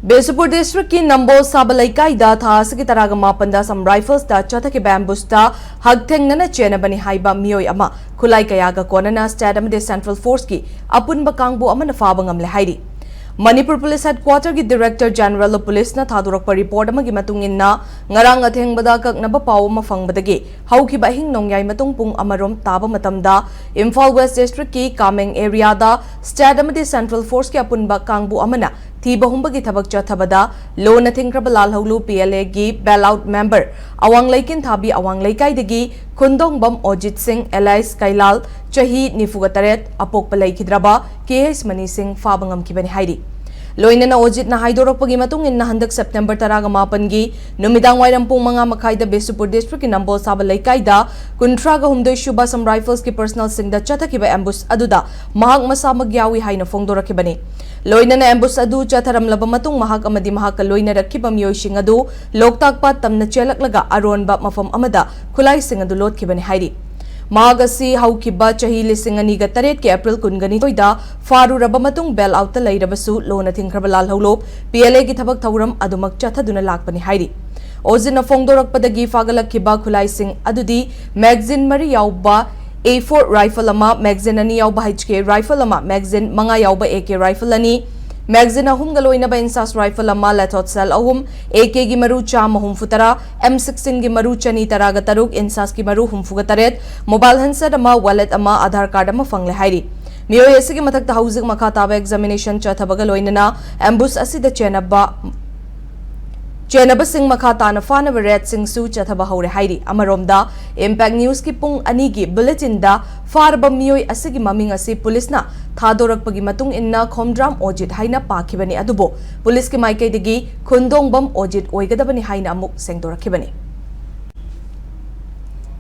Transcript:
Besupur district ki Nambol Sabalaikai da tha sigi taraga mapanda some rifles da chata ke bambus da hagtheng nana chena bani haiba mioi ama khulai kayaga konana stadium de central force ki apun bakangbu ama na fabangam le hairi Manipur Police Headquarter ki Director General of Police na thadurak pa report ama gi matung inna ngarang atheng bada kak na paw ma fangbadagi hauki ba hing nongyai matung pung amarom taba matamda Imphal West District ki Kameng area da stadium de central force ki apun bakangbu amana Thiba humbagi thabak chathabada lo na thingraba lalhulu PLA gi bailout member awang laikin thabi awang laikai dagi khundong bam Ojit Singh Elias Kailal chahi nifugataret apok palai khidraba KS Mani Singh fabangam kibani hairi loina na Ojit na haidorokpagi matung in na handak September taraga mapan gi numidang wairam pung mga makai da Besupur district ki Nambol Sabalaikai da kuntraga humdoi shuba some rifles ki personal sing da chatakiba ambush aduda mahak masa magyawi haina fongdorakibani loina na ambush adu chatharam laba matung mahak amadi mahak loina rakhiba miyoi sing adu loktak pa tamna chelaklaga aronba mafam amada khulai sing adu lotkibani hairi Magasi haukiba chahi lising aniga taret ke April kungani toida faru raba matung bell out lay rabasu lona thingraba lalholo PLA ki thabak thauram adumak chathaduna lakpani hairi Ozin na fongdorak padagi fagalak kiba khulai sing adudi magazine mari yauba A4 rifle ama magazine ani yauba HK rifle ama magazine manga yauba AK rifle ani Magazine ahum galoina ba insas rifle ama lathot cell ahum AK gi maru cham ahum futara M16 gi maru chani taraga taruk insas gi maru hum fugataret mobile handset ama wallet ama Aadhaar card ama fangle hairi miyo yesi gi mathak ta housing makha taba examination chathabaga loina na ambush asida Chenaba Singh Makata na fana red Singh Su chathaba haure hairi amaromda Impact News ki pung anigi bulletin da farba miyoi asigi maming asi police na thadorak pagi matung inna khomdram Ojit haina pakhibani adubo police ki maikai digi khundong bam Ojit oigadabani haina amuk sengdorakibani